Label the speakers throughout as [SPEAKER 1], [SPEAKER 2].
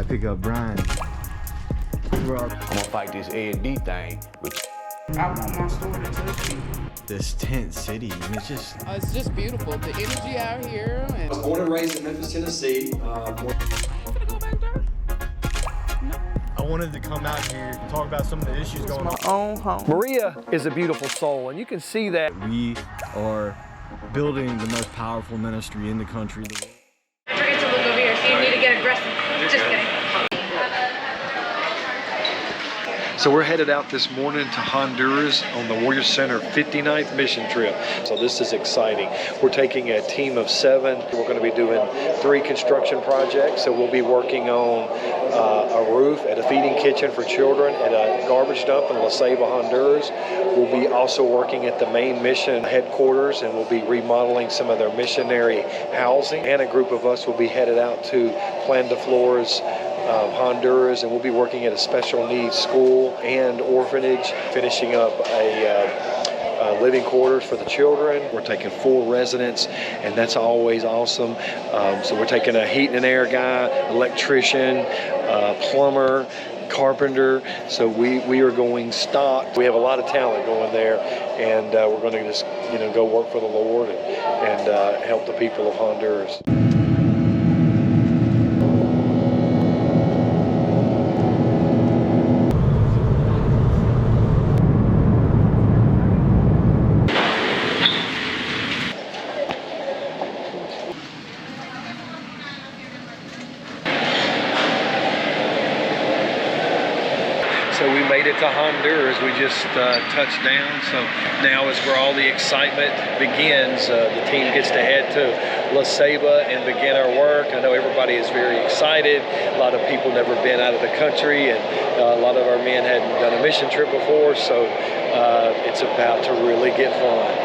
[SPEAKER 1] pick up Brian.
[SPEAKER 2] I'm gonna fight this A&D thing.
[SPEAKER 3] I want my story to touch people.
[SPEAKER 1] This tent city, and it's
[SPEAKER 3] just beautiful. The energy out here.
[SPEAKER 4] I was born and raised in Memphis, Tennessee.
[SPEAKER 5] I wanted to come out here and talk about some of the issues going on.
[SPEAKER 3] My own home.
[SPEAKER 6] Maria is a beautiful soul, and you can see that.
[SPEAKER 1] We are building the most powerful ministry in the country.
[SPEAKER 7] Don't forget to look over here, so you need to get aggressive. Just kidding.
[SPEAKER 6] So we're headed out this morning to Honduras on the Warrior Center 59th mission trip. So this is exciting. We're taking a team of 7. We're going to be doing 3 construction projects. So we'll be working on a roof at a feeding kitchen for children at a garbage dump in La Ceiba, Honduras. We'll be also working at the main mission headquarters, and we'll be remodeling some of their missionary housing. And a group of us will be headed out to Plan de Flores, Honduras, and we'll be working at a special needs school and orphanage, finishing up a living quarters for the children. We're taking 4 residents, and that's always awesome. So we're taking a heat and air guy, electrician, plumber, carpenter. So we are going stock. We have a lot of talent going there, and we're going to just go work for the Lord and help the people of Honduras. So we made it to Honduras. We just touched down. So now is where all the excitement begins. The team gets to head to La Ceiba and begin our work. I know everybody is very excited. A lot of people never been out of the country, and a lot of our men hadn't done a mission trip before. So it's about to really get fun.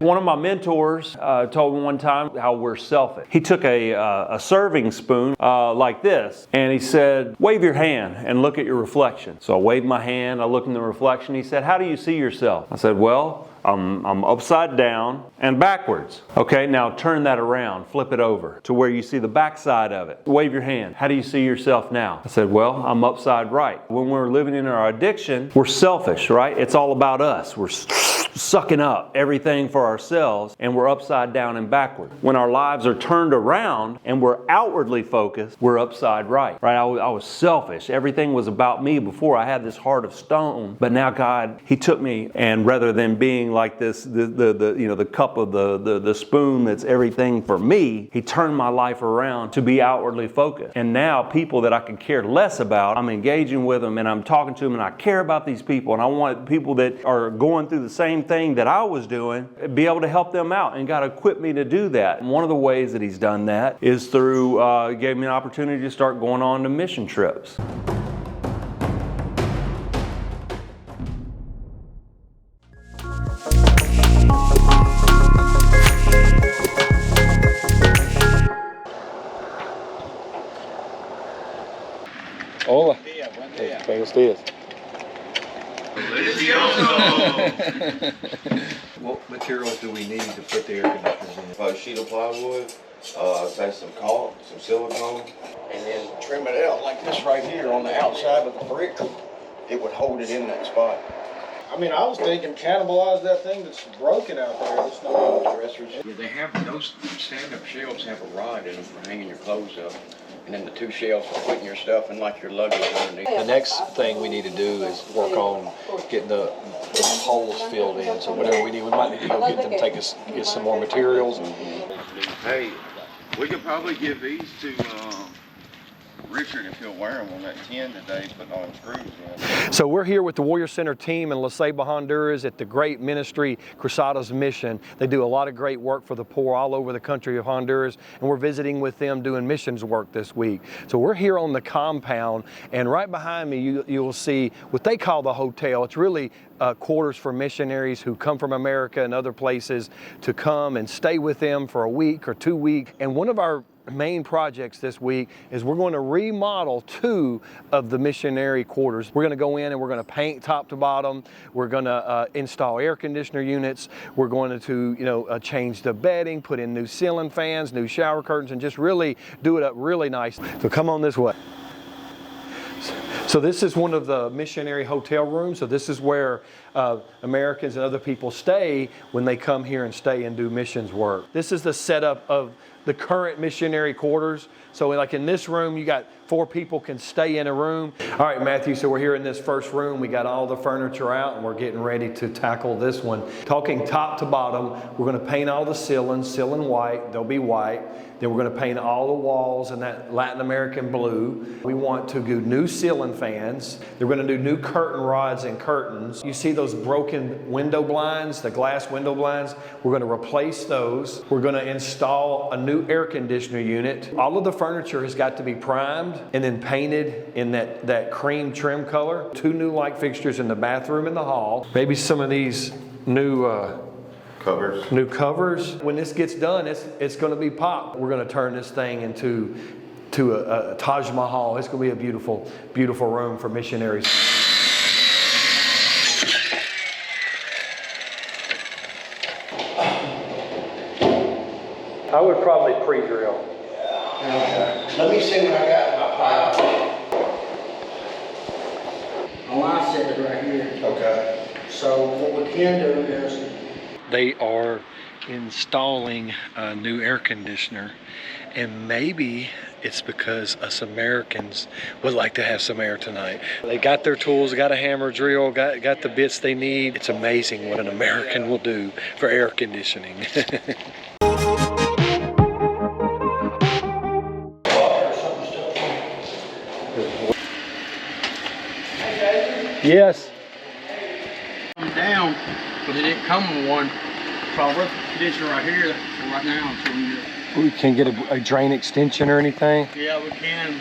[SPEAKER 8] One of my mentors told me one time how we're selfish. He took a serving spoon like this, and he said, wave your hand and look at your reflection. So I waved my hand, I looked in the reflection. He said, how do you see yourself? I said, well, I'm upside down and backwards. Okay, now turn that around, flip it over to where you see the backside of it. Wave your hand. How do you see yourself now? I said, well, I'm upside right. When we're living in our addiction, we're selfish, right? It's all about us. We're sucking up everything for ourselves, and we're upside down and backward. When our lives are turned around and we're outwardly focused, we're upside right. I was selfish. Everything was about me before. I had this heart of stone, but now God, He took me, and rather than being like this, the cup of the spoon that's everything for me, He turned my life around to be outwardly focused. And now people that I could care less about, I'm engaging with them and I'm talking to them, and I care about these people, and I want people that are going through the same thing that I was doing, be able to help them out, and God equipped me to do that. And one of the ways that He's done that is through, He gave me an opportunity to start going on to mission trips.
[SPEAKER 6] Hola. Buenos días. What materials do we need to put the air conditioners in?
[SPEAKER 2] About a sheet of plywood, say some caulk, some silicone, and then trim it out like this right here on the outside of the brick. It would hold it in that spot.
[SPEAKER 5] I mean, I was thinking cannibalize that thing that's broken out there. That's no dressers.
[SPEAKER 2] Yeah, they have those stand-up shelves have a rod in them for hanging your clothes up. And then the 2 shelves for putting your stuff and like your luggage underneath.
[SPEAKER 6] The next thing we need to do is work on getting the holes filled in. So whatever we need, we might need to go get them, get some more materials.
[SPEAKER 9] Hey, we could probably give these to Richard if he'll wear them on that tin today, putting all them screws in.
[SPEAKER 6] So we're here with the Warrior Center team in La Ceiba, Honduras at the great ministry Cruzados Mission. They do a lot of great work for the poor all over the country of Honduras, and we're visiting with them doing missions work this week. So we're here on the compound, and right behind me you'll see what they call the hotel. It's really quarters for missionaries who come from America and other places to come and stay with them for a week or 2 weeks. And one of our main projects this week is we're going to remodel 2 of the missionary quarters. We're going to go in and we're going to paint top to bottom. We're going to install air conditioner units. We're going to, change the bedding, put in new ceiling fans, new shower curtains, and just really do it up really nice. So come on this way. So this is one of the missionary hotel rooms. So this is where Americans and other people stay when they come here and stay and do missions work. This is the setup of the current missionary quarters. So like in this room, you got 4 people can stay in a room. All right, Matthew, so we're here in this first room. We got all the furniture out and we're getting ready to tackle this one. Talking top to bottom, we're gonna paint all the ceilings, ceiling white, they'll be white. Then we're gonna paint all the walls in that Latin American blue. We want to do new ceiling fans. They're gonna do new curtain rods and curtains. You see those broken window blinds, the glass window blinds? We're gonna replace those. We're gonna install a new air conditioner unit. All of the furniture has got to be primed and then painted in that cream trim color. 2 new light fixtures in the bathroom and the hall. Maybe some of these new covers. When this gets done, it's going to be pop. We're going to turn this thing into a Taj Mahal. It's going to be a beautiful, beautiful room for missionaries. I would probably pre-drill.
[SPEAKER 2] Okay. Let me see what I got in my pile. Oh, I set it right here. Okay. So what we can do is
[SPEAKER 6] They are installing a new air conditioner, and maybe it's because us Americans would like to have some air tonight. They got their tools, got a hammer drill, got the bits they need. It's amazing what an American will do for air conditioning. Yes.
[SPEAKER 5] I'm down, but it didn't come with one. So I'll rip the conditioner right here right now. So
[SPEAKER 6] We can get a drain extension or anything?
[SPEAKER 5] yeah, we can.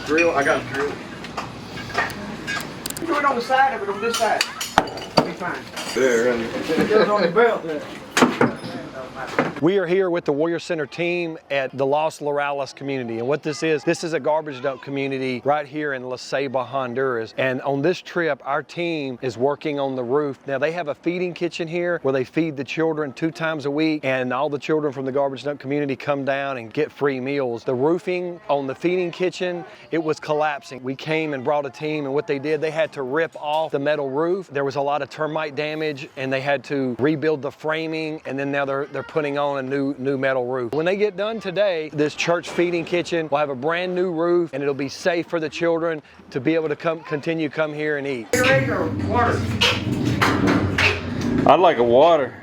[SPEAKER 5] Drill, I got a drill. Do it on the side of it, on this side. It'll be fine.
[SPEAKER 9] There,
[SPEAKER 5] It goes on the belt there.
[SPEAKER 6] We are here with the Warrior Center team at the Los Lorales community. And what this is a garbage dump community right here in La Ceiba, Honduras. And on this trip, our team is working on the roof. Now they have a feeding kitchen here where they feed the children 2 times a week, and all the children from the garbage dump community come down and get free meals. The roofing on the feeding kitchen, it was collapsing. We came and brought a team, and what they did, they had to rip off the metal roof. There was a lot of termite damage, and they had to rebuild the framing, and then now they're putting on a new metal roof. When they get done today, this church feeding kitchen will have a brand new roof, and it'll be safe for the children to be able to continue here and eat.
[SPEAKER 5] Water.
[SPEAKER 8] I'd like a water.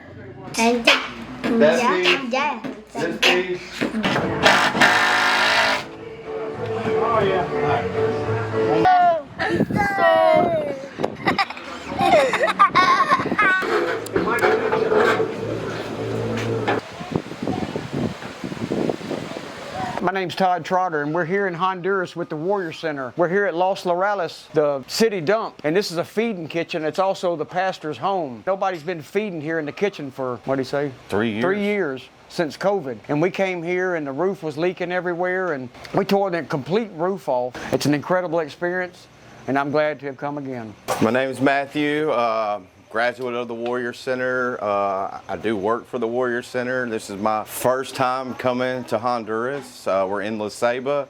[SPEAKER 5] Oh yeah. My name's Todd Trotter, and we're here in Honduras with the Warrior Center. We're here at Los Lorales, the city dump, and this is a feeding kitchen. It's also the pastor's home. Nobody's been feeding here in the kitchen for, what do you say?
[SPEAKER 9] 3 years.
[SPEAKER 5] 3 years since COVID. And we came here and the roof was leaking everywhere, and we tore the complete roof off. It's an incredible experience, and I'm glad to have come again.
[SPEAKER 9] My name is Matthew, graduate of the Warrior Center. I do work for the Warrior Center. This is my first time coming to Honduras. We're in La Ceiba.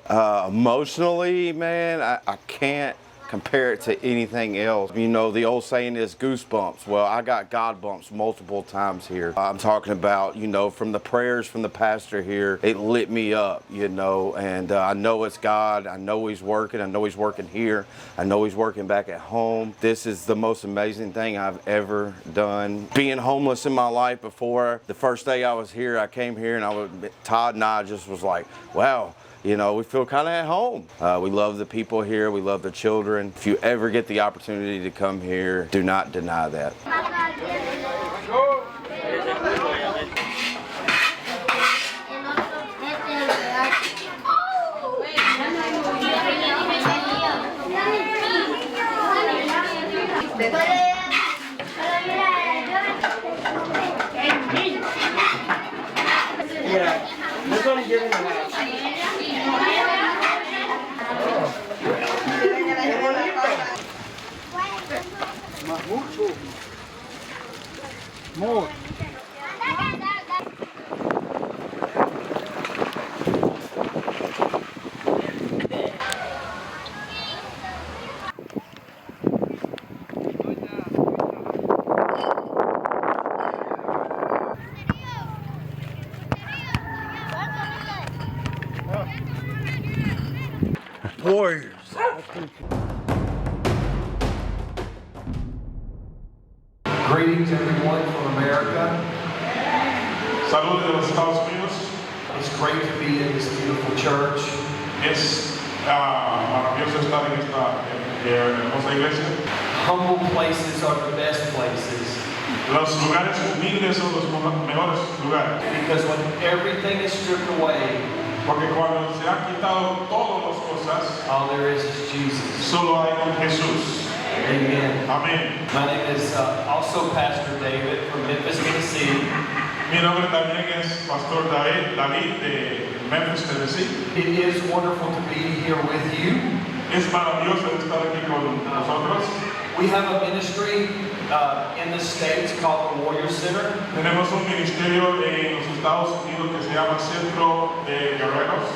[SPEAKER 9] Emotionally, man, I can't compare it to anything else. You know, the old saying is goosebumps. Well, I got God bumps multiple times here. I'm talking about, you know, from the prayers from the pastor here, it lit me up, you know, and I know it's God. I know He's working. I know He's working here. I know He's working back at home. This is the most amazing thing I've ever done. Being homeless in my life before, the first day I was here, I came here and Todd and I just was like, wow. You know, we feel kind of at home. We love the people here. We love the children. If you ever get the opportunity to come here, do not deny that.
[SPEAKER 5] Yeah, we're gonna give him a half. More.
[SPEAKER 2] Warriors.
[SPEAKER 4] Greetings everyone from America.
[SPEAKER 10] Saludos de los Estados Unidos.
[SPEAKER 4] It's great to be in this beautiful church.
[SPEAKER 10] Es maravilloso estar en esta hermosa iglesia.
[SPEAKER 4] Humble places are the best places.
[SPEAKER 10] Los lugares humildes son los mejores lugares.
[SPEAKER 4] Because when everything is stripped away,
[SPEAKER 10] Porque cuando se han quitado todas las cosas,
[SPEAKER 4] all there is Jesus.
[SPEAKER 10] solo hay un Jesús.
[SPEAKER 4] Amen.
[SPEAKER 10] Amén.
[SPEAKER 4] My name is also Pastor David from Memphis, Tennessee.
[SPEAKER 10] Mi nombre también es Pastor David de Memphis, Tennessee.
[SPEAKER 4] It is wonderful to be here with you.
[SPEAKER 10] Es maravilloso estar aquí con nosotros.
[SPEAKER 4] We have a ministry in the States called the Warrior Center.
[SPEAKER 10] Tenemos un ministerio en los Estados Unidos que se llama Centro de Guerreros.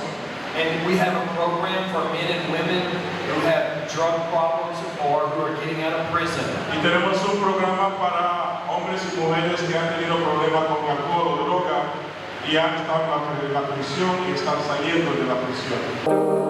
[SPEAKER 4] And we have a program for men and women who have drug problems or who are getting out of prison.
[SPEAKER 10] Y tenemos un programa para hombres y mujeres que han tenido problemas con alcohol o droga y han estado en la prisión y están saliendo de la prisión.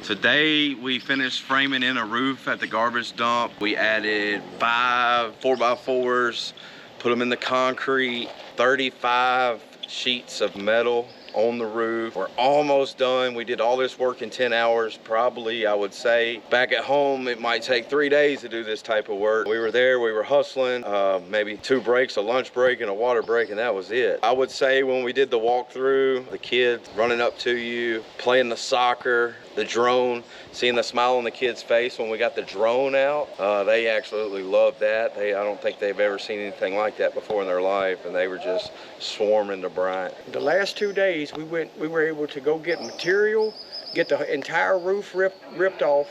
[SPEAKER 9] Today we finished framing in a roof at the garbage dump. We added 5 4x4s, put them in the concrete, 35 sheets of metal on the roof. We're almost done. We did all this work in 10 hours, probably, I would say. Back at home, it might take 3 days to do this type of work. We were there, we were hustling, maybe 2 breaks, a lunch break and a water break, and that was it. I would say when we did the walkthrough, the kids running up to you, playing the soccer, the drone, seeing the smile on the kid's face when we got the drone out, they absolutely loved that. I don't think they've ever seen anything like that before in their life, and they were just swarming to Bryant.
[SPEAKER 5] The last 2 days, we were able to go get material, get the entire roof ripped off,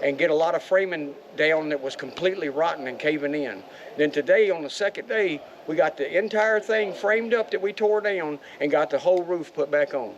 [SPEAKER 5] and get a lot of framing down that was completely rotten and caving in. Then today, on the second day, we got the entire thing framed up that we tore down and got the whole roof put back on.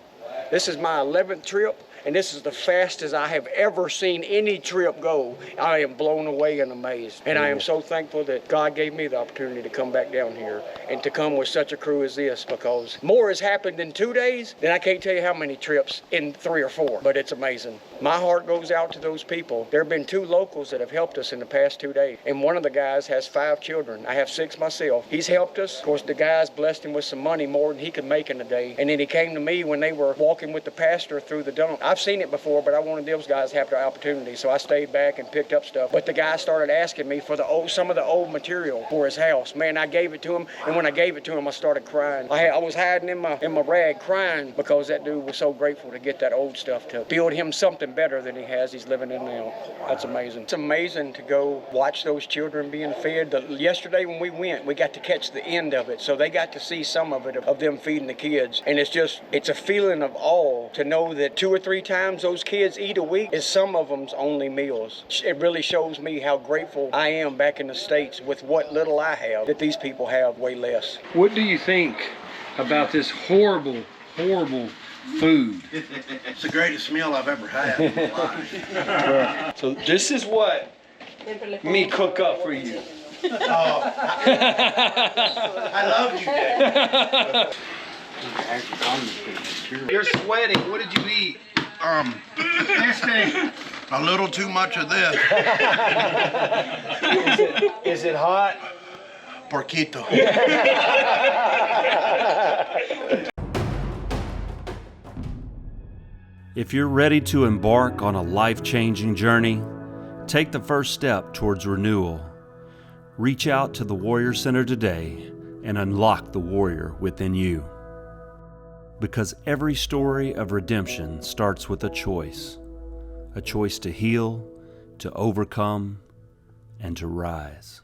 [SPEAKER 5] This is my 11th trip, and this is the fastest I have ever seen any trip go. I am blown away and amazed. And I am so thankful that God gave me the opportunity to come back down here and to come with such a crew as this, because more has happened in 2 days than I can't tell you how many trips in 3 or 4, but it's amazing. My heart goes out to those people. There have been 2 locals that have helped us in the past 2 days, and one of the guys has 5 children. I have 6 myself. He's helped us. Of course, the guys blessed him with some money, more than he could make in a day, and then he came to me when they were walking with the pastor through the dump. I've seen it before, but I wanted those guys to have the opportunity, so I stayed back and picked up stuff. But the guy started asking me for some of the old material for his house. Man, I gave it to him, and when I gave it to him, I started crying. I was hiding in my rag crying because that dude was so grateful to get that old stuff to build him something better than he's living in now. That's amazing. It's amazing to go watch those children being fed. Yesterday when we went, we got to catch the end of it, so they got to see some of it, of them feeding the kids. And it's a feeling of awe to know that 2 or 3 times those kids eat a week is some of them's only meals. It really shows me how grateful I am back in the States with what little I have, that these people have way less.
[SPEAKER 6] What do you think about this horrible, horrible food?
[SPEAKER 2] It's the greatest meal I've ever had in my life.
[SPEAKER 4] So this is what me cook up for you.
[SPEAKER 2] Oh, I love you, Dad.
[SPEAKER 4] You're sweating. What did you eat?
[SPEAKER 2] A little too much of this.
[SPEAKER 4] Is it hot?
[SPEAKER 2] Porquito.
[SPEAKER 8] If you're ready to embark on a life-changing journey, take the first step towards renewal. Reach out to the Warrior Center today and unlock the warrior within you. Because every story of redemption starts with a choice. a choice to heal, to overcome, and to rise.